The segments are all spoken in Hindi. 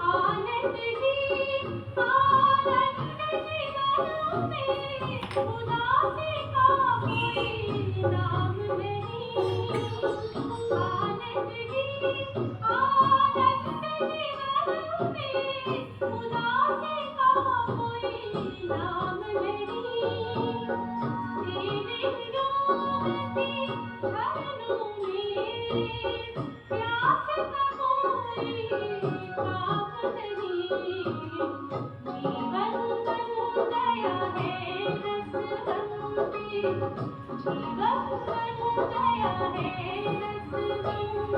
आनंद ही आनंद जीवन में, उदासी का कोई नाम नहीं। आनंद ही आनंद जीवन में, उदासी का कोई नाम नहीं। तेरे ज्योति चरणों में, प्यास का कोई काम नहीं। जीवन बन गया है रसवंती, जीवन बन गया है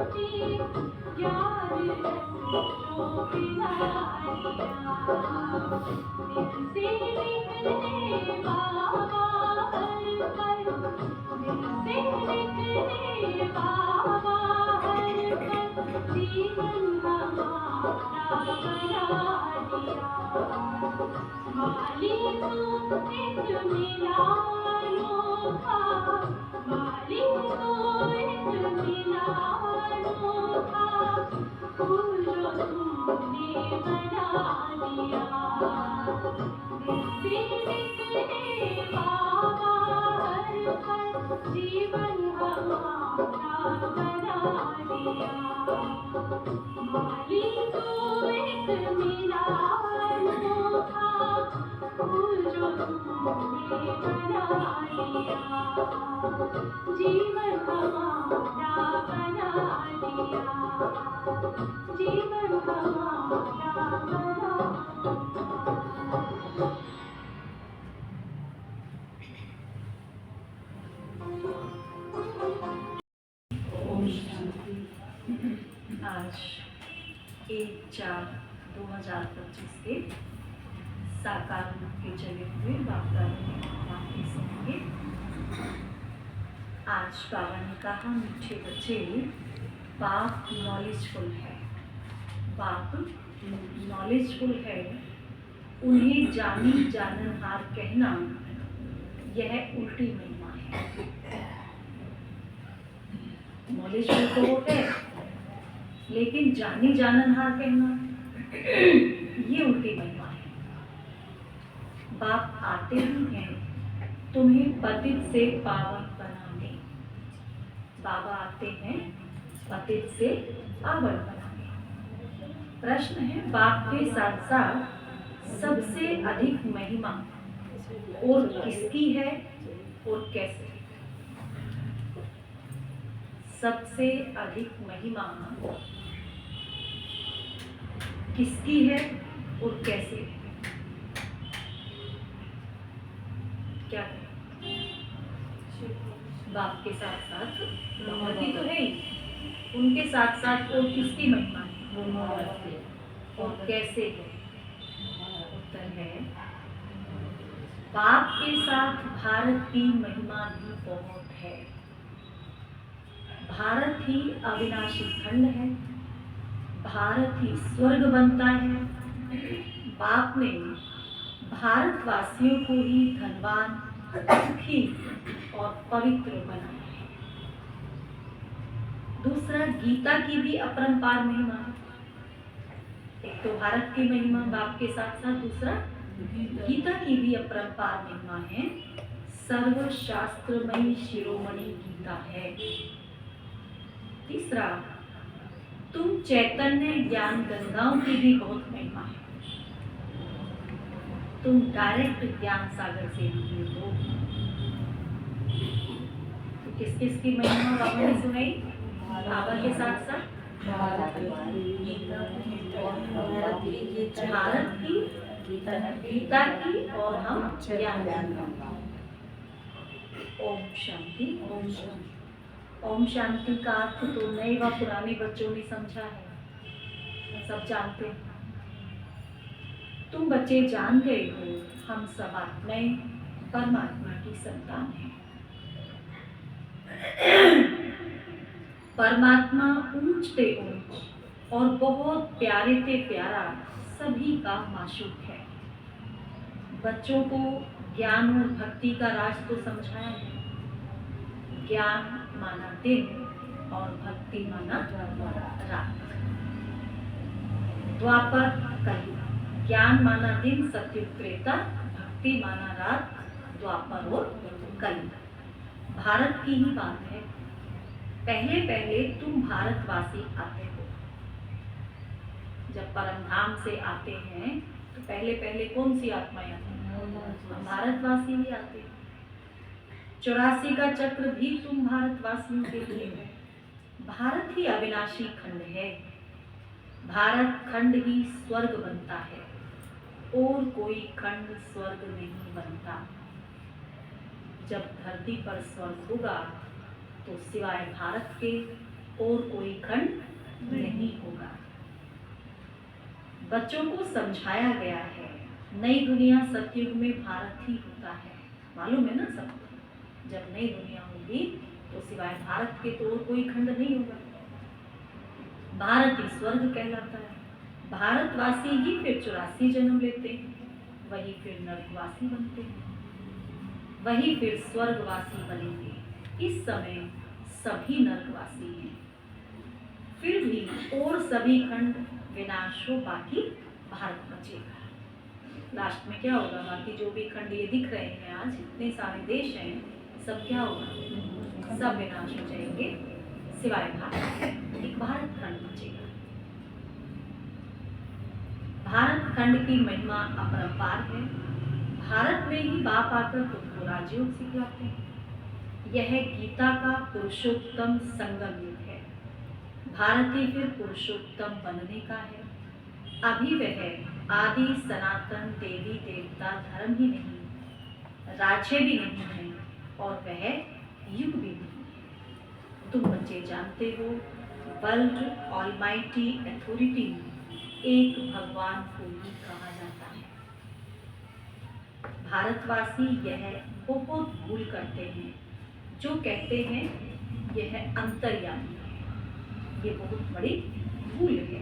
रसवंती। यार रस जो पिला दिया, दिल से निकले बाबा हर पल, दिल से निकले बाबा हर पल। जीवन हमारा बना दिया, माली तो एक मिला अनोखा, माली तो एक मिला अनोखा। फूल जो तुमने बना दिया, दिल से निकले बाबा हर पल। जीवन हमारा बना दिया, माली तो एक मिला अनोखा। फूल जो तुमने बना दिया, जीवन हमारा बना दिया, जीवन हमारा बना। ओम शांति। आज 1/4/2025 के साकार रूप के चले हुए वाग्दानों में वाक्य सुनेंगे। आज बाबा ने कहा, मीठे बच्चे, बाप नॉलेजफुल है, बाप नॉलेजफुल है। उन्हें जानी जाननहार कहना यह उल्टी महिमा है। नॉलेजफुल तो वो है, लेकिन जानी जाननहार कहना ये उल्टी महिमा है। बाप आते ही हैं तुम्हें पतित से पावन बनाने। बाबा आते हैं पतित से पावन बनाने। प्रश्न है, बाप के साथ साथ सबसे अधिक महिमा और किसकी है और कैसे? सबसे अधिक महिमा किसकी है और कैसे है? क्या है? बाप के साथ साथ भगवती तो है ही, उनके साथ साथ और किसकी महिमा है और कैसे है? उत्तर है, बाप के साथ भारत की महिमा भी बहुत है। भारत ही अविनाशी खंड है, भारत ही स्वर्ग बनता है। बाप ने भारतवासियों को ही धनवान, सुखी और पवित्र बनाया है। दूसरा, गीता की भी अपरंपार महिमा है। एक तो भारत की महिमा बाप के साथ साथ, दूसरा गीता की भी अपरंपार महिमा है। सर्वशास्त्रमयी शिरोमणि गीता है। तीसरा, तुम चैतन्य ज्ञान गंगाओं की भी बहुत महिमा है। तुम डायरेक्ट ज्ञान सागर से निकले हो। तो किस किस की महिमा बाबा ने सुनाई? बाबा के साथ साथ भारत की, गीता की और हम ज्ञान गंगा। ओम शांति। ओम शांति। ओम शांति का अर्थ तो नए व पुराने बच्चों ने समझा है, सब जानते हैं। तुम बच्चे जान गए हो, हम सब आत्माएं परमात्मा की संतान हैं। परमात्मा ऊंच ते ऊंच और बहुत प्यारे ते प्यारा सभी का माशूक है। बच्चों को ज्ञान और भक्ति का राज तो समझाया है, ज्ञान माना दिन और भक्ति माना रात। द्वापर कलयुग, ज्ञान माना दिन सतयुग त्रेता, भक्ति माना रात द्वापर और कलयुग। भारत की ही बात है। पहले पहले तुम भारतवासी आते हो, जब परम धाम से आते हैं तो पहले पहले कौन सी आत्माएं आती हैं? भारतवासी ही आते हैं। 84 का चक्र भी तुम भारतवासियों के लिए है। भारत ही अविनाशी खंड है। भारत खंड ही स्वर्ग बनता है, और कोई खंड स्वर्ग नहीं बनता। जब धरती पर स्वर्ग होगा तो सिवाय भारत के और कोई खंड नहीं होगा। बच्चों को समझाया गया है नई दुनिया सतयुग में भारत ही होता है। मालूम है ना सबको, जब नई दुनिया होगी तो सिवाय भारत के तो और कोई खंड नहीं होगा। भारत ही स्वर्ग कहलाता है। भारतवासी ही फिर 84 जन्म लेते हैं, वही फिर नरकवासी बनते हैं, वही फिर स्वर्गवासी बनेंगे। इस समय सभी नरकवासी हैं। फिर भी और सभी खंड विनाश हो, बाकी भारत बचेगा। लास्ट में क्या होगा? बाकी जो भी खंड ये दिख रहे हैं आज, इतने सारे देश हैं, सब क्या होगा? सब विनाश हो जाएंगे सिवाय भारत। एक भारत खंड बचेगा। भारत खंड की महिमा अपरंपार है। भारत में ही बाप आकर खुद को राजयोग सिखलाते हैं। यह गीता का पुरुषोत्तम संगम युग है। भारत ही फिर पुरुषोत्तम बनने का है। अभी वह आदि सनातन देवी देवता धर्म ही नहीं, राज्य भी नहीं है, और वह युग भी नहीं है। तुम बच्चे जानते हो, वर्ल्ड ऑलमाइटी अथॉरिटी में एक भगवान को ही कहा जाता है। भारतवासी यह बहुत भूल करते हैं, जो कहते हैं यह अंतर्यामी है। ये बहुत बड़ी भूल है।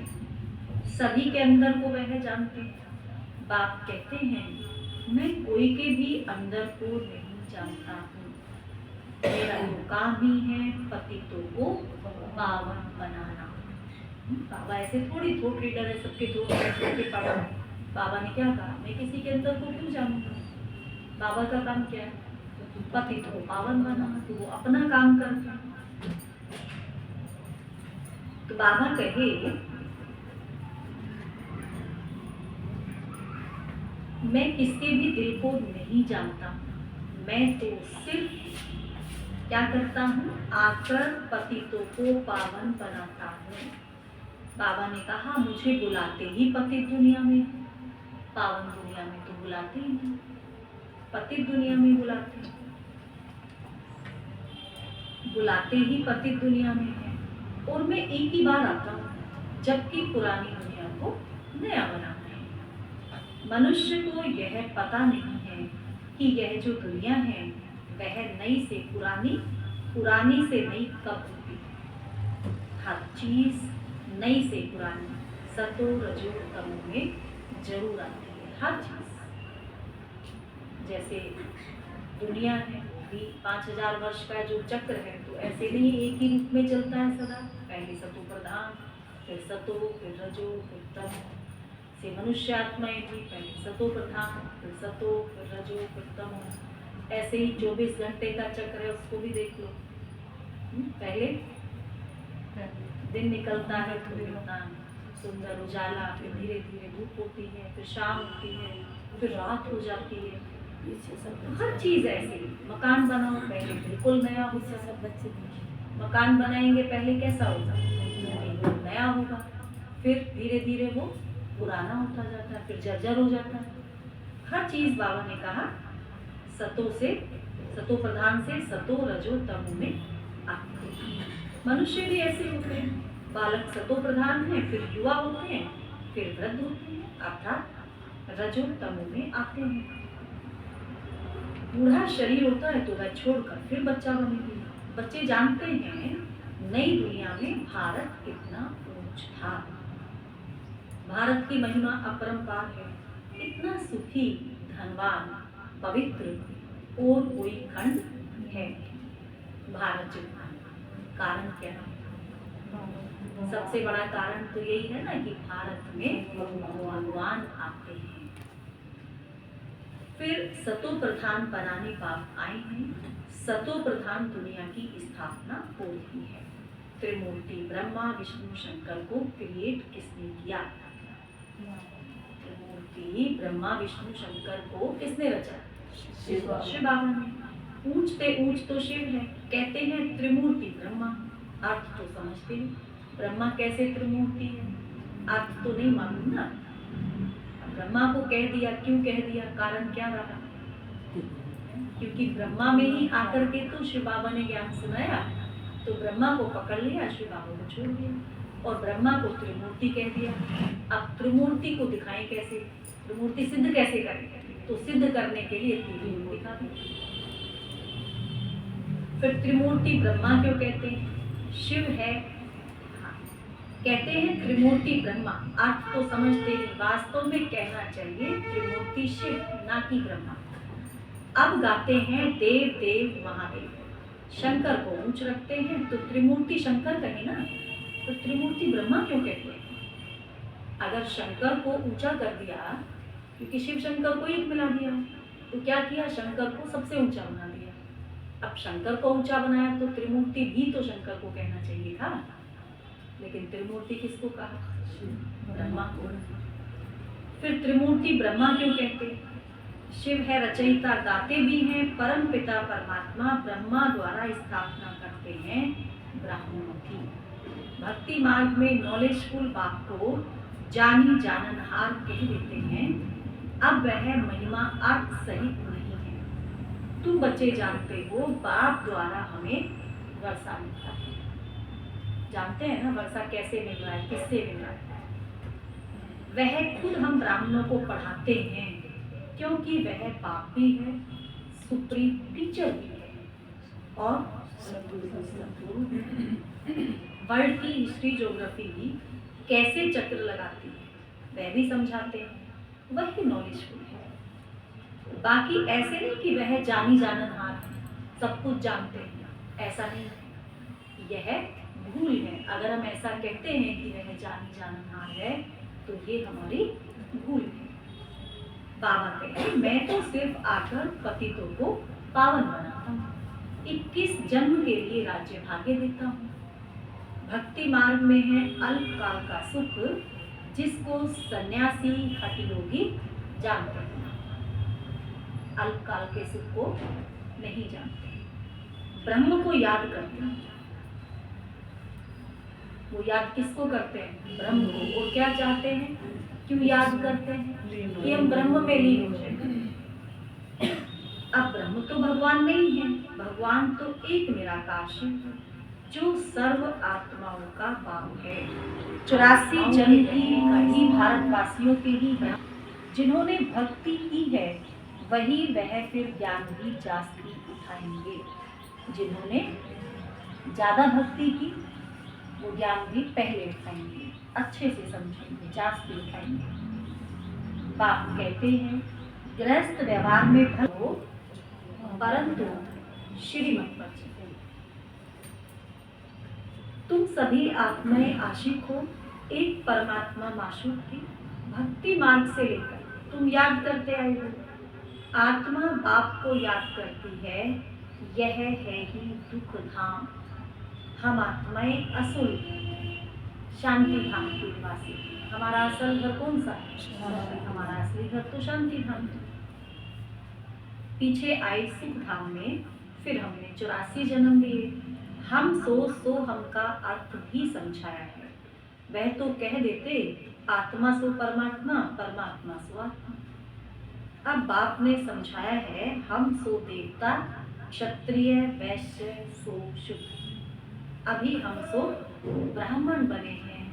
सभी के अंदर को वह जानते हैं। बाप कहते हैं मैं कोई के भी अंदर को नहीं जानता हूँ। मेरा जो काम ही है पतितों को पावन बनाना। बाबा ऐसे थोड़ी थोट रीडर है, सबके थोट के पढ़ा। बाबा ने क्या कहा? मैं किसी के अंदर को क्यों जानूंगा? बाबा का काम क्या है? पतितों को पावन बनाना। तो वो अपना काम करते हैं। तो बाबा कहे मैं किसके भी दिल को नहीं जानता, मैं तो सिर्फ क्या करता हूँ? आकर पतितों को पावन बनाता हूँ। बाबा ने कहा मुझे बुलाते ही पतित दुनिया में, पावन दुनिया में तो बुलाते ही नहीं, पतित दुनिया में बुलाते हैं। बुलाते ही पतित दुनिया में है, और मैं एक ही बार आता हूँ, जबकि पुरानी दुनिया को नया बनाना है। मनुष्य को यह पता नहीं है कि यह जो दुनिया है वह नई से पुरानी, पुरानी से नई कब होती है। हर चीज नई से पुरानी सतो रजो तमो में जरूर आती है। हर चीज जैसे दुनिया है भी 5000 वर्ष का जो चक्र है, तो ऐसे नहीं एक ही रूप में चलता है सदा। पहले सतो प्रधान, फिर सतो, फिर रजो, फिर तमो। से मनुष्य आत्माएं भी पहले सतो प्रधान, फिर सतो, फिर रजो, फिर तमो। ऐसे ही 24 घंटे का चक्र है, उसको भी देख लो। पहले दिन निकलता है तो कितना सुंदर उजाला, फिर धीरे धीरे धूप होती है, फिर शाम होती है, फिर रात हो जाती है। हर चीज ऐसे। मकान बनाओ पहले बिल्कुल नया होता है। सब बच्चे मकान बनाएंगे पहले कैसा होगा? बिल्कुल नया होगा, फिर धीरे धीरे वो पुराना होता जाता है, फिर जर्जर हो जाता है। हर चीज बाबा ने कहा सतो से, सतो प्रधान से सतो रजो तमो में आते हैं। मनुष्य भी ऐसे होते हैं। बालक सतो प्रधान है, फिर युवा होते हैं, फिर वृद्ध होते हैं, अर्थात रजो तमो में आते हैं। बूढ़ा शरीर होता है तो वह छोड़कर फिर बच्चा बनेगी। बच्चे जानते हैं नई दुनिया में भारत कितना ऊंच था। भारत की महिमा अपरंपार है। इतना सुखी, धनवान, पवित्र और कोई खंड है। भारत जितना। कारण क्या है? सबसे बड़ा कारण तो यही है ना कि भारत में भगवान आते हैं। फिर सतो प्रधान बनाने बाप आए हैं। सतो प्रधान दुनिया की स्थापना हो रही है। त्रिमूर्ति ब्रह्मा विष्णु शंकर को क्रिएट किसने किया? त्रिमूर्ति ब्रह्मा विष्णु शंकर को किसने रचा? शिव बाबा ने। ऊंच पे ऊंच तो शिव है, कहते हैं त्रिमूर्ति ब्रह्मा। अर्थ तो समझते हैं, ब्रह्मा कैसे त्रिमूर्ति है, अर्थ तो नहीं मालूम ना। ब्रह्मा को कह दिया, क्यों कह दिया, कारण क्या रहा? क्योंकि ब्रह्मा में ही आकर के तो शिव बाबा ने ज्ञान सुनाया, तो ब्रह्मा को पकड़ लिया, शिव बाबा को छोड़ दिया और ब्रह्मा को त्रिमूर्ति कह दिया। अब त्रिमूर्ति को दिखाएं कैसे, त्रिमूर्ति सिद्ध कैसे करें? तो सिद्ध करने के लिए त्रिमूर्ति दिखा दी। फिर त्रिमूर्ति ब्रह्मा क्यों कहते हैं? शिव है, कहते हैं त्रिमूर्ति ब्रह्मा, अर्थ तो समझते हैं, वास्तव में कहना चाहिए त्रिमूर्ति शिव ना कि ब्रह्मा। अब गाते हैं देव देव महादेव, शंकर को ऊंच रखते हैं तो त्रिमूर्ति शंकर कहे ना, तो त्रिमूर्ति ब्रह्मा क्यों कहते हैं? अगर शंकर को ऊंचा कर दिया, क्योंकि शिव शंकर को एक मिला दिया, तो क्या किया, शंकर को सबसे ऊंचा बना दिया। अब शंकर को ऊंचा बनाया तो त्रिमूर्ति भी तो शंकर को कहना चाहिए था, लेकिन त्रिमूर्ति किसको कहा? ब्रह्मा को। फिर त्रिमूर्ति ब्रह्मा क्यों कहते? शिव है रचयिता, गाते भी हैं, परम पिता परमात्मा ब्रह्मा द्वारा स्थापना करते हैं ब्राह्मणों की। भक्ति मार्ग में नॉलेजफुल बाप को जानी जाननहार कह देते हैं। अब वह महिमा अर्थ सहित नहीं है। तुम बच्चे जानते हो बाप द्वारा हमें वर्षा मिलता है। जानते हैं ना वर्षा कैसे मिल रहा है, किससे मिल रहा है? वह खुद हम ब्राह्मणों को पढ़ाते हैं, क्योंकि वह बाप भी है, सुप्रीम टीचर भी है और वर्ल्ड की हिस्ट्री ज्योग्राफी भी कैसे चक्र लगाती है वह भी समझाते हैं। वही नॉलेजफुल है। बाकी ऐसे नहीं कि वह जानी जाननहार है, सब कुछ जानते हैं, ऐसा नहीं है। यह भूल है। अगर हम ऐसा कहते हैं कि वह जानी जाननहार है तो ये हमारी भूल है। बाबा कहते मैं तो सिर्फ आकर पतितों को पावन बनाता हूँ, 21 जन्म के लिए राज्य भाग्य देता हूँ। भक्ति मार्ग में है अल्पकाल का सुख, जिसको सन्यासी हठयोगी जानते हैं। अल्पकाल के सुख को नहीं जानते, ब्रह्म को याद करते हैं। वो याद किसको करते हैं? ब्रह्म को। वो क्या चाहते हैं, क्यों याद करते हैं? कि हम ब्रह्म में लीन हो जाए। अब ब्रह्म तो भगवान नहीं है, भगवान तो एक निराकाश है जो सर्व आत्माओं का बाप है। 84 जन्म की भारतवासियों के ही हैं। जिन्होंने भक्ति की है वही वह फिर ज्ञान भी जास्ती उठाएंगे। जिन्होंने ज्यादा भक्ति की वो ज्ञान भी पहले उठाएंगे, अच्छे से समझेंगे, जास्ती उठाएंगे। बाप कहते हैं गृहस्थ व्यवहार में भल हो, परंतु श्रीमत पर चलो। तुम सभी आत्माएं आशिक हो एक परमात्मा माशूक की। भक्ति मार्ग से लेकर तुम याद करते आए हो। आत्मा बाप को याद करती है, यह है ही दुख धाम। हम आत्माएं असुर शांति धाम के निवासी। हमारा असल घर कौन सा है? हमारा असली घर तो शांति धाम। पीछे आए सुख धाम में, फिर हमने 84 जन्म लिए। हम सो हम का अर्थ भी समझाया है। वह तो कह देते आत्मा सो परमात्मा, परमात्मा सो आत्मा। अब बाप ने समझाया है हम सो देवता, क्षत्रिय वैश्य सो शुद्ध। अभी हम सो ब्राह्मण बने हैं,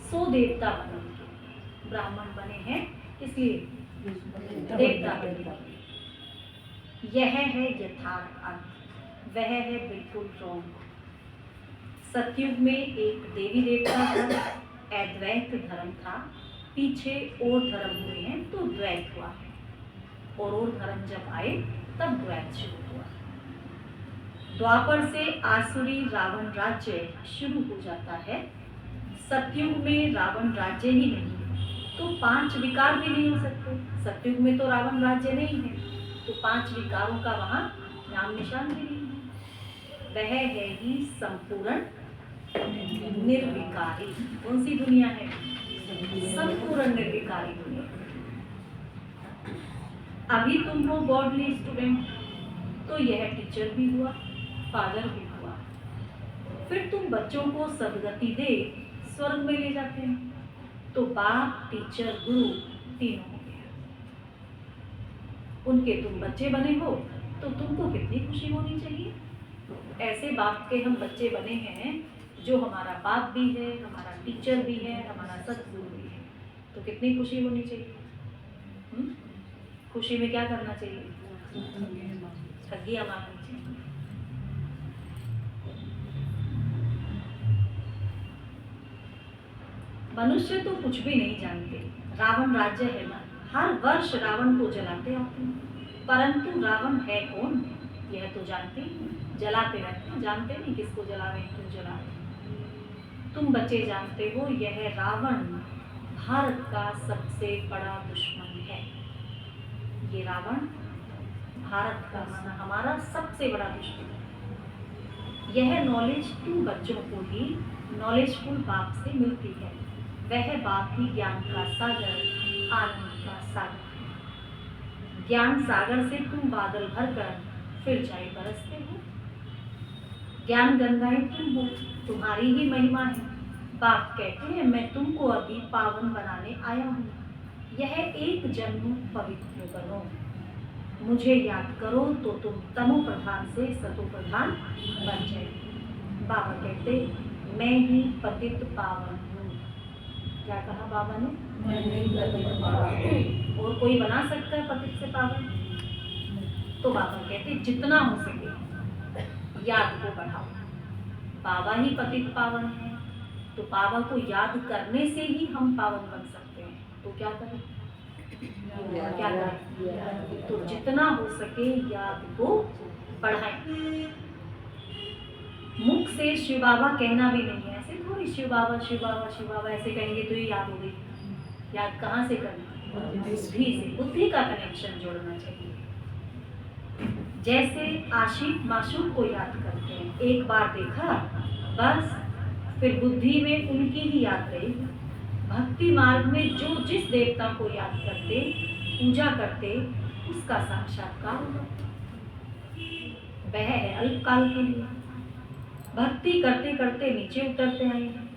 सो देवता बने। ब्राह्मण बने हैं इसलिए देवता बने। यह है यथार्थ अर्थ, वह है बिल्कुल रॉन्ग। सतयुग में एक देवी देवता था, अद्वैत धर्म था। पीछे और धर्म हुए हैं तो द्वैत हुआ है, और धर्म जब आए तब द्वैत शुरू हुआ। द्वापर से आसुरी रावण राज्य शुरू हो जाता है। सतयुग में रावण राज्य ही नहीं तो 5 विकार भी नहीं हो सकते। सतयुग में तो रावण राज्य नहीं है तो 5 विकारों का वहां नाम निशान भी नहीं है। वह है ही संपूर्ण निर्विकारी। कौन सी दुनिया है? संपूर्ण निर्विकारी दुनिया। अभी तुम हो गॉडली स्टूडेंट तो यह टीचर भी हुआ, फादर भी हुआ। फिर तुम बच्चों को सदगति दे स्वर्ग में ले जाते हैं तो बाप, टीचर, गुरु तीनों हो गया। उनके तुम बच्चे बने हो तो तुमको कितनी खुशी होनी चाहिए। ऐसे बाप के हम बच्चे बने हैं जो हमारा बाप भी है, हमारा टीचर भी है, हमारा सदगुरु भी है, तो कितनी खुशी होनी चाहिए। खुशी में क्या करना चाहिए? ठगियां मारनी चाहिए। मनुष्य तो कुछ भी नहीं जानते। रावण राज्य है ना, हर वर्ष रावण को जलाते आते हैं, परंतु रावण है कौन यह तो जानते ही। जलाते रहते हैं, जानते नहीं किसको जला रहे हैं, क्यों जला रहे हैं। तुम बच्चे जानते हो यह रावण भारत का सबसे बड़ा दुश्मन है। ये रावण भारत का माना हमारा सबसे बड़ा दुश्मन है। यह नॉलेज तुम बच्चों को ही नॉलेजफुल बाप से मिलती है। वह बाप ही ज्ञान का सागर, आनंद का सागर है। ज्ञान सागर से तुम बादल भरकर फिर जाए बरसते हो। ज्ञान गंगाएं तुम हो, तुम्हारी ही महिमा है। बाप कहते हैं मैं तुमको अभी पावन बनाने आया हूँ। यह एक जन्म पवित्र बनो, मुझे याद करो तो तुम तमो प्रधान से सतो प्रधान बन जाए। बाबा कहते मैं ही पतित पावन हूँ। क्या कहा बाबा ने? मैं ही पतित पावन हूँ। और कोई बना सकता है पतित से पावन? तो बाबा कहते जितना हो सके याद को बढ़ाओ। बाबा ही पतित पावन है तो बाबा को याद करने से ही हम पावन बन सकते हैं। तो क्या करें? क्या करें? तो जितना हो सके याद को बढ़ाएं। मुख से शिव बाबा कहना भी नहीं है। ऐसे थोड़ी शिव बाबा शिव बाबा शिव बाबा ऐसे कहेंगे तो ये याद हो गई। याद कहाँ से करना? बुद्धि से। बुद्धि का कनेक्शन जोड़ना चाहिए। जैसे आशिक माशूक को याद करते हैं, एक बार देखा बस, फिर बुद्धि में उनकी ही याद रहेगी। भक्ति मार्ग में जो जिस देवता को याद करते, पूजा करते, उसका साक्षात्कार होगा। वह है अल्पकाल के लिए। भक्ति करते करते नीचे उतरते आए हैं।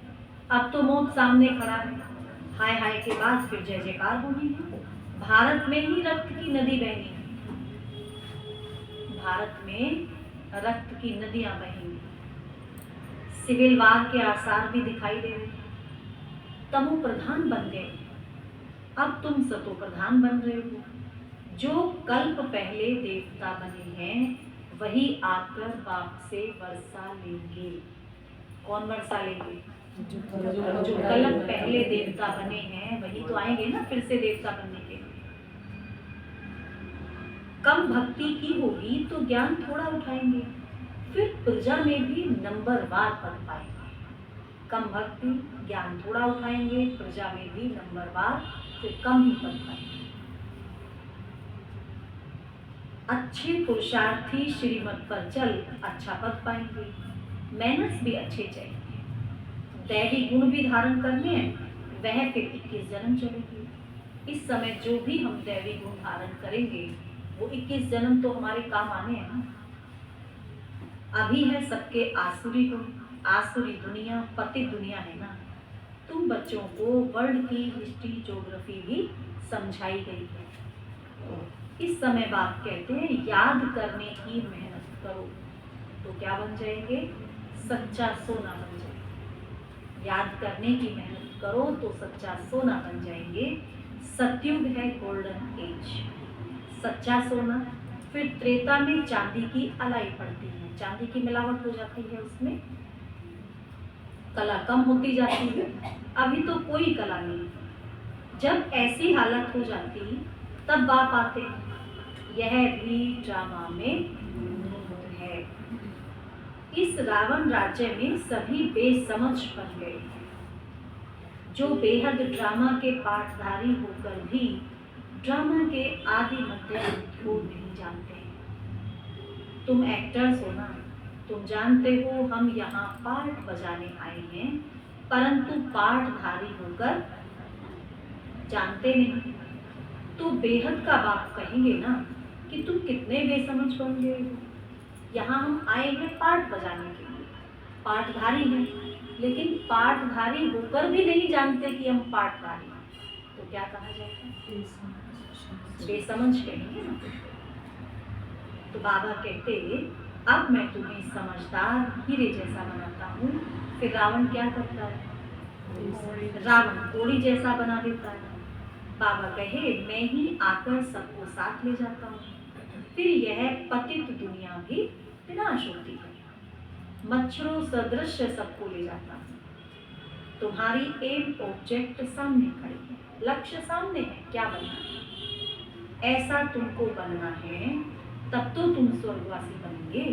अब तो मौत सामने खड़ा है। हाय हाय के बाद फिर जय जयकार होनी है। भारत में ही रक्त की नदी बहनी है। भारत में रक्त की नदियां बहेंगी। सिविल वार के आसार भी दिखाई दे रहे हैं। तमो प्रधान बन गए, अब तुम सतो प्रधान बन रहे हो। जो कल्प पहले देवता बने हैं वही आकर बाप से वर्षा लेंगे। कौन वर्षा लेंगे? जो कल्प पहले देवता बने हैं वही तो आएंगे ना फिर से देवता बनने के। कम भक्ति की होगी तो ज्ञान थोड़ा उठाएंगे, फिर प्रजा में भी नंबरवार पद पाएंगे। कम भक्ति, ज्ञान थोड़ा उठाएंगे, प्रजा में भी नंबरवार, फिर कम ही पद पाएंगे। अच्छे पुरुषार्थी श्रीमत पर चल अच्छा पद पाएंगे। मेहनत भी अच्छे चाहिए। दैवी गुण भी धारण करने हैं, वह फिर 21 जन्म चलेगी। इस समय जो भी हम दैवी गुण धारण करेंगे वो 21 जन्म तो हमारे काम आने हैं ना। अभी है सबके आसुरी गुण। आसुरी दुनिया पतित दुनिया है ना। तुम बच्चों को वर्ल्ड की हिस्ट्री ज्योग्राफी भी समझाई गई है। इस समय बाप कहते हैं याद करने की मेहनत करो तो क्या बन जाएंगे? सच्चा सोना बन जाएंगे। याद करने की मेहनत करो तो सच्चा सोना बन जाएंगे। सतयुग है गोल्डन एज, सच्चा सोना। फिर त्रेता में चांदी की अलाई पड़ती है, चांदी की मिलावट हो जाती है, उसमें कला कम होती जाती है। अभी तो कोई कला नहीं। जब ऐसी हालत हो जाती तब बाप आते, यह भी ड्रामा में है। इस रावण राज्य में सभी बेसमझ बन गए हैं, जो बेहद ड्रामा के पाठधारी होकर भी ड्रामा के आदि मध्य अंत को नहीं जानते हैं। तुम एक्टर्स हो ना, तुम जानते हो हम यहाँ पाठ बजाने आए हैं, परंतु पाठधारी होकर जानते नहीं। तो बेहद का बाप कहेंगे ना कि तुम कितने बेसमझ बन गए हो। यहाँ हम आए हैं पाठ बजाने के लिए, पाठधारी हैं, लेकिन पाठधारी होकर भी नहीं जानते कि हम पाठधारी हैं, तो क्या कहा जाता है? बेसमझ कहेंगे ना। तो बाबा कहते अब मैं तुम्हें समझदार हीरे जैसा बनाता हूँ। फिर रावण क्या करता है? रावण कोड़ी जैसा बना देता है। बाबा कहे मैं ही आकर सबको साथ ले जाता हूँ, फिर यह पतित दुनिया भी विनाश होती है। मच्छरों सदृश सबको ले जाता हूँ। तुम्हारी एम ऑब्जेक्ट सामने खड़ी है, लक्ष्य सामने है, क्या बनना है? ऐसा तुमको बनना है, तब तो तुम स्वर्गवासी बनेंगे।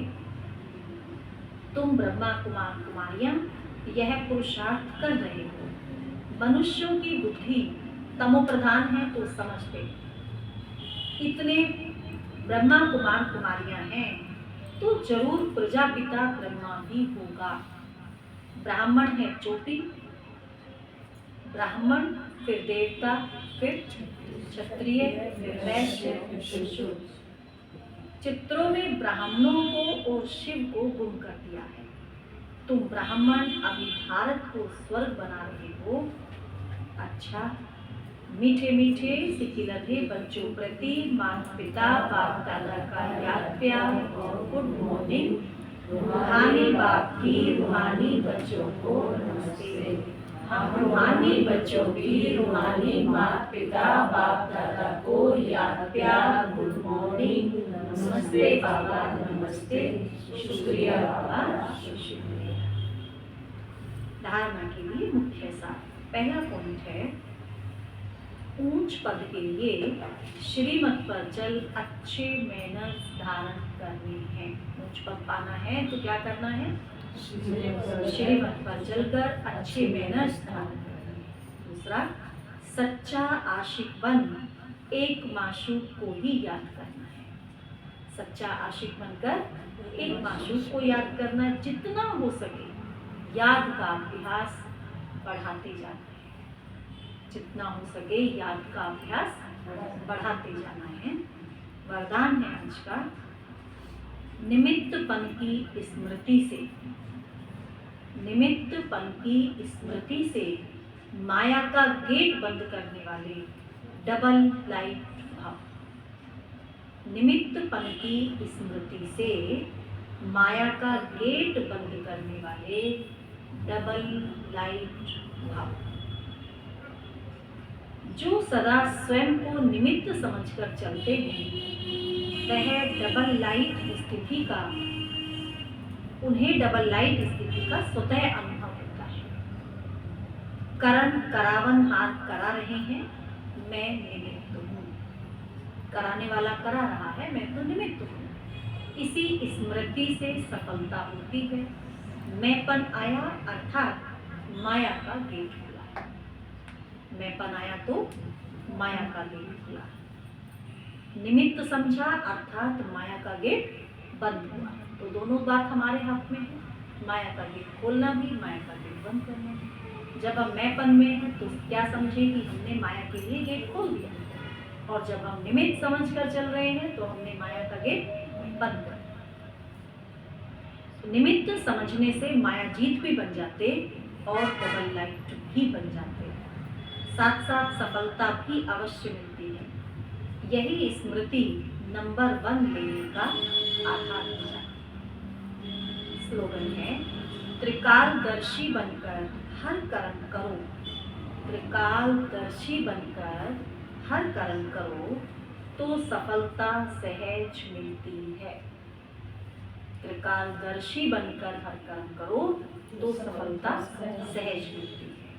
तुम ब्रह्मा कुमार कुमारियां यह पुरुषार्थ कर रहे हो। मनुष्यों की बुद्धि तमोप्रधान है तो समझते, इतने ब्रह्मा कुमार कुमारियां हैं तो जरूर प्रजापिता ब्रह्मा भी होगा। ब्राह्मण है चोटी, ब्राह्मण फिर देवता, फिर क्षत्रिय, फिर वैश्य, फिर शूद्र। चित्रों में ब्राह्मणों को और शिव को गुम कर दिया है। तुम ब्राह्मण अभी भारत को स्वर्ग बना रहे हो। अच्छा, मीठे मीठे सिकिलधे बच्चों प्रति माता पिता बाप दादा का याद प्यार और गुड मॉर्निंग। रूहानी बाप की रूहानी बच्चों को नमस्ते। हम रूहानी बच्चों की रूहानी माता पिता बाप दादा को याद प्यार गुड मॉर्निंग, नमस्ते बाबा, नमस्ते, शुक्रिया बाबा, शुक्रिया। धारणा के लिए मुख्य सार। पहला पॉइंट है, ऊंच पद के लिए श्रीमत पर चल अच्छे मैनर्स धारण करने हैं। ऊंच पद पाना है तो क्या करना है? श्रीमत पर चलकर अच्छे मैनर्स धारण करने हैं। दूसरा, सच्चा आशिक बन एक माशूक को ही याद करना है। सच्चा आशिक बनकर एक माशूक को याद करना, जितना हो सके याद का अभ्यास बढ़ाते जाना है। जितना हो सके याद का अभ्यास बढ़ाते जाना है। वरदान है आज का, निमित्तपन की स्मृति से, निमित्तपन की स्मृति से माया का गेट बंद करने वाले डबल लाइट भाव। निमित्तपन की स्मृति से माया का गेट बंद करने वाले डबल लाइट भाव। जो सदा स्वयं को निमित्त समझकर चलते हैं, वह डबल लाइट स्थिति का, उन्हें डबल लाइट स्थिति का स्वतः अनुभव होता है। करण करावन हाथ करा रहे हैं, मैं निमित्त हूँ। कराने वाला करा रहा है, मैं तो निमित्त हूँ। इसी स्मृति से सफलता होती है। मैंपन आया अर्थात माया का गेट खुला। मैंपन आया तो माया का गेट खुला। निमित्त समझा अर्थात माया का गेट बंद हुआ। तो दोनों बात हमारे हाथ में है, माया का गेट खोलना भी, माया का गेट बंद करना भी। जब हम मैंपन में हैं तो क्या समझे कि हमने माया के लिए गेट खोल दिया, और जब हम निमित्त समझकर चल रहे हैं तो हमने माया का गेट बंद कर दिया। निमित्त समझने से माया जीत भी बन जाते और डबल लाइट भी बन जाते, साथ साथ सफलता भी अवश्य मिलती है। यही स्मृति नंबर 1 लेने का आधार हो जाता है। स्लोगन है, त्रिकालदर्शी बनकर हर कर्म करो। त्रिकालदर्शी बनकर हर कर्म करो तो सफलता सहज मिलती है। त्रिकालदर्शी बनकर हर कर्म करो तो सफलता सहज मिलती है।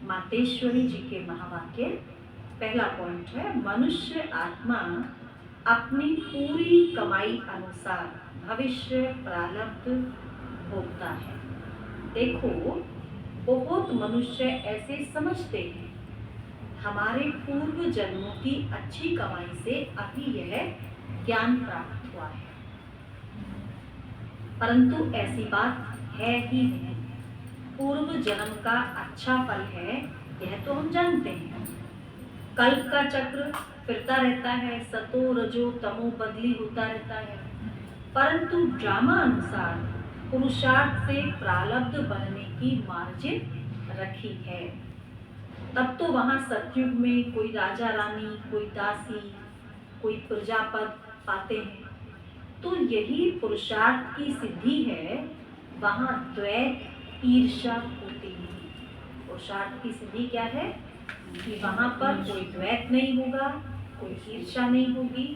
मातेश्वरी जी के महावाक्य। पहला पॉइंट है, मनुष्य आत्मा अपनी पूरी कमाई अनुसार भविष्य प्रारब्ध भोगता है। देखो, बहुत मनुष्य ऐसे समझते हैं हमारे पूर्व जन्मों की अच्छी कमाई से अभी यह ज्ञान प्राप्त हुआ है, परंतु ऐसी बात है ही नहीं। पूर्व जन्म का अच्छा फल है यह तो हम जानते हैं। कल्प का चक्र फिरता रहता है, सतो रजो तमो बदली होता रहता है, परंतु ड्रामा अनुसार पुरुषार्थ से प्रारब्ध बनने की मार्जिन रखी है। तब तो वहां सतयुग में कोई राजा रानी, कोई दासी, कोई प्रजापद पाते हैं। तो यही पुरुषार्थ की सिद्धि है, वहां द्वैत ईर्ष्या होती नहीं। पुरुषार्थ की सिद्धि क्या है कि वहां पर कोई द्वैत नहीं होगा, कोई ईर्ष्या नहीं होगी।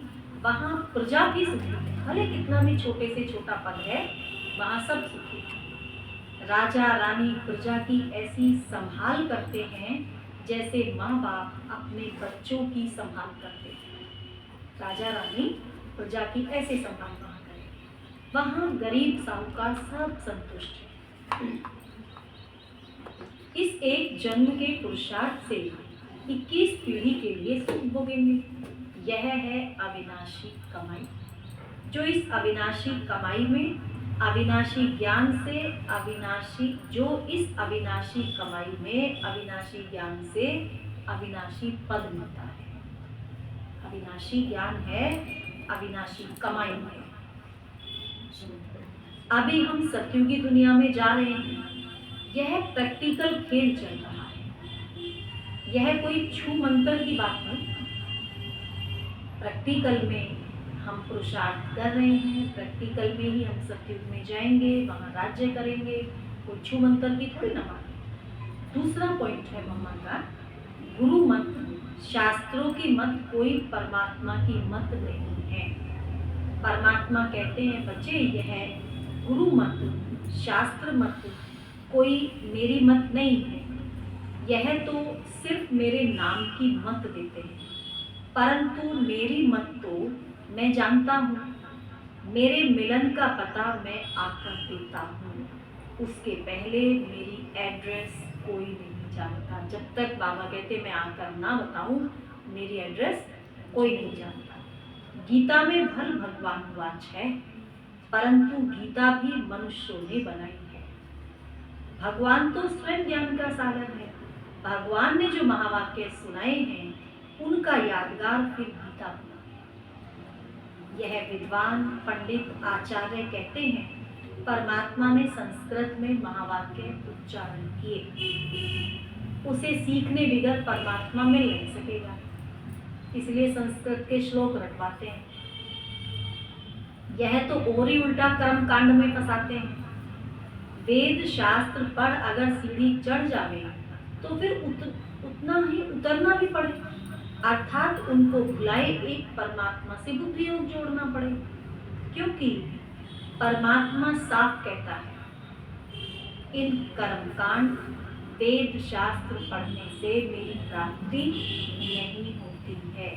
वहां प्रजा की सिद्धि है, भले कितना भी छोटे से छोटा पद है, वहां सब सुखी है। राजा रानी प्रजा की ऐसी संभाल करते हैं जैसे माँ बाप अपने बच्चों की संभाल करते हैं। राजा रानी प्रजा की ऐसे संभाल वहां करें। वहां गरीब साहूकार सब संतुष्ट है। इस एक जन्म के पुरुषार्थ से 21 पीढ़ी के लिए सुख भोगेंगे। यह है अविनाशी कमाई। जो इस अविनाशी कमाई में अविनाशी ज्ञान से अविनाशी कमाई में अविनाशी ज्ञान से अविनाशी पद मिलता है। अविनाशी ज्ञान है, अविनाशी कमाई है। अभी हम सतयुगी दुनिया में जा रहे हैं। यह प्रैक्टिकल खेल चल रहा है, यह कोई छू मंतर की बात नहीं। प्रैक्टिकल में हम पुरुषार्थ कर रहे हैं, प्रैक्टिकल में ही हम सतयुग में जाएंगे, वहां राज्य करेंगे। कोई छू मंतर की थोड़ी ना बात है। दूसरा पॉइंट है मम्मा का, गुरु मत, शास्त्रों की मत कोई परमात्मा की मत नहीं है। परमात्मा कहते हैं बच्चे, यह गुरु मत, शास्त्र मत कोई मेरी मत नहीं है। यह तो सिर्फ मेरे नाम की मत देते हैं, परंतु मेरी मत तो मैं जानता हूँ। मेरे मिलन का पता मैं आकर देता हूँ। उसके पहले मेरी एड्रेस कोई नहीं जानता। जब तक बाबा कहते मैं आकर ना बताऊँ, मेरी एड्रेस कोई नहीं जानता। गीता में भल भगवान वाच है, परंतु गीता भी मनुष्यों ने बनाई है। भगवान तो स्वयं ज्ञान का सागर है। भगवान ने जो महावाक्य सुनाए हैं, उनका यादगार फिर गीता हुआ। यह विद्वान पंडित आचार्य कहते हैं परमात्मा ने संस्कृत में महावाक्य उच्चारण किए। उसे सीखने बिगड़ परमात्मा मिल नहीं सकेगा, इसलिए संस्कृत के श्लोक रटवाते हैं। यह तो और ही उल्टा कर्म कांड में फंसाते हैं। वेद शास्त्र पर अगर सीढ़ी चढ़ जावे तो फिर उतना ही उतरना भी पड़े, अर्थात उनको भुलाए एक परमात्मा से बुद्धि योग जोड़ना पड़े। क्योंकि परमात्मा साफ कहता है, इन कर्मकांड वेद शास्त्र पढ़ने से मेरी प्राप्ति नहीं होती है।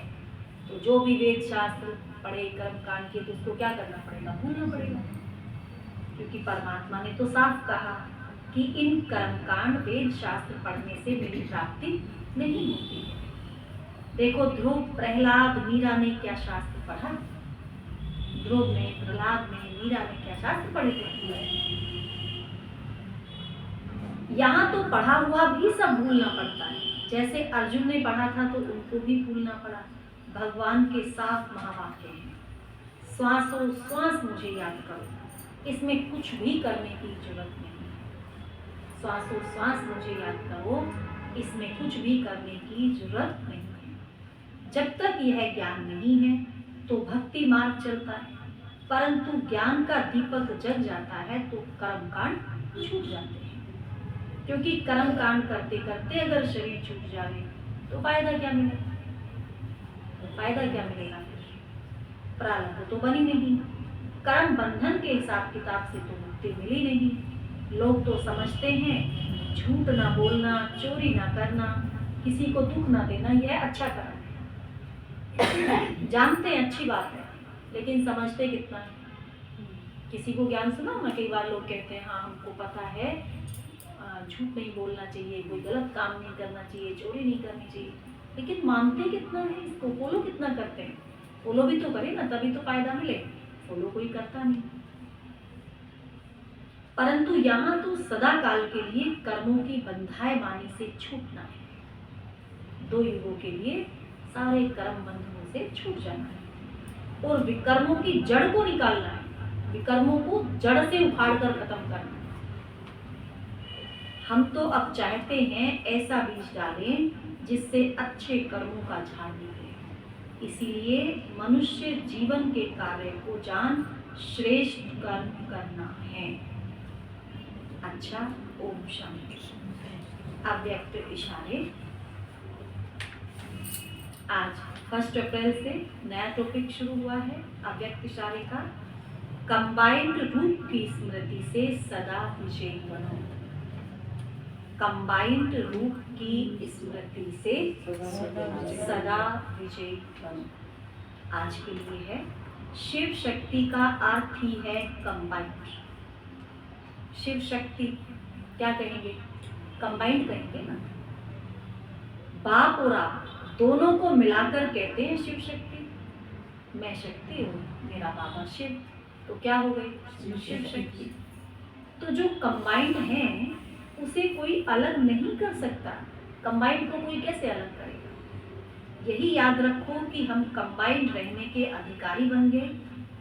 तो जो भी वेद शास्त्र पढ़े कर्मकांड के, तो उसको क्या करना पड़ेगा, भूलना पड़ेगा। क्योंकि परमात्मा ने तो साफ कहा कि इन कर्मकांड वेद शास्त्र पढ़ने से मेरी प्राप्ति नहीं होती है। देखो, ध्रुव, प्रहलाद, मीरा ने क्या शास्त्र पढ़ा? ध्रुव ने, प्रहलाद ने, मीरा ने क्या शास्त्र पढ़े थे? यहाँ तो पढ़ा हुआ भी सब भूलना पड़ता है। जैसे अर्जुन ने पढ़ा था तो उनको भी भूलना पड़ा। भगवान के साफ महावाक्य हैं, श्वासों श्वास मुझे याद करो, इसमें कुछ भी करने की जरूरत नहीं। श्वासों श्वास मुझे याद करो, इसमें कुछ भी करने की जरूरत नहीं है। जब तक यह ज्ञान नहीं है तो भक्ति मार्ग चलता है, परंतु ज्ञान का दीपक जग जाता है तो कर्मकांड छूट जाते हैं। क्योंकि कर्मकांड करते करते अगर शरीर छूट जाए तो फायदा क्या मिलेगा? फायदा क्या मिलेगा? प्रारब्ध तो बनी नहीं, कर्म बंधन के हिसाब किताब से तो मुक्ति मिली नहीं। लोग तो समझते हैं झूठ ना बोलना, चोरी ना करना, किसी को दुख ना देना, यह अच्छा कर्म है। जानते हैं अच्छी बात है, लेकिन समझते कितना है? किसी को ज्ञान सुना ना, कई बार लोग कहते हैं हाँ हमको पता है, झूठ नहीं बोलना चाहिए, कोई गलत काम नहीं करना चाहिए, चोरी नहीं करनी चाहिए, लेकिन मानते कितना है इसको, फॉलो कितना करते हैं? फॉलो भी तो करें ना, तभी तो फायदा मिले। फॉलो कोई करता नहीं। परंतु यहाँ तो सदा काल के लिए कर्मों की बंधाए बानी से छूटना है। 2 युगों के लिए सारे कर्म बंधनों से छूट जाना है और विकर्मों की जड़ को निकालना है। विकर्मों को जड़ से उखाड़ कर खत्म करना है। हम तो अब चाहते हैं ऐसा बीज डालें जिससे अच्छे कर्मों का झाड़ निकले। इसीलिए मनुष्य जीवन के कार्य को जान श्रेष्ठ कर्म करना है। अच्छा, ओम शांति। अव्यक्त इशारे। आज 1 अप्रैल से नया टॉपिक शुरू हुआ है अव्यक्त इशारे का। कंबाइंड रूप की स्मृति से सदा विजयी बनो। कंबाइंड रूप की स्मृति से सदा विजयी बनो। आज के लिए है शिव शक्ति का अर्थ ही है कंबाइंड। शिव शक्ति क्या कहेंगे? कंबाइंड कहेंगे ना। बाप और आप दोनों को मिलाकर कहते हैं शिव शक्ति। मैं शक्ति हूँ, मेरा बाबा शिव, तो क्या हो गई? शिव शक्ति। तो जो कंबाइंड है उसे कोई अलग नहीं कर सकता। कंबाइंड को कोई कैसे अलग करेगा? यही याद रखो कि हम कंबाइंड रहने के अधिकारी बन गए।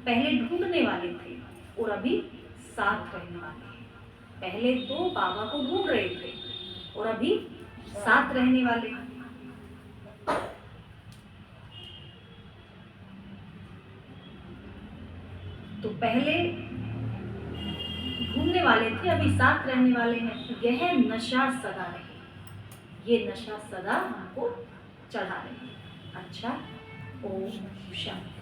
पहले ढूंढने वाले थे और अभी साथ रहने वाले हैं। पहले तो बाबा को ढूंढ रहे थे और अभी साथ रहने वाले हैं। तो पहले ढूंढने वाले थे, अभी साथ रहने वाले हैं। यह नशा सदा रहे, ये नशा सदा हमको चढ़ा रहे। अच्छा, ओम शांति।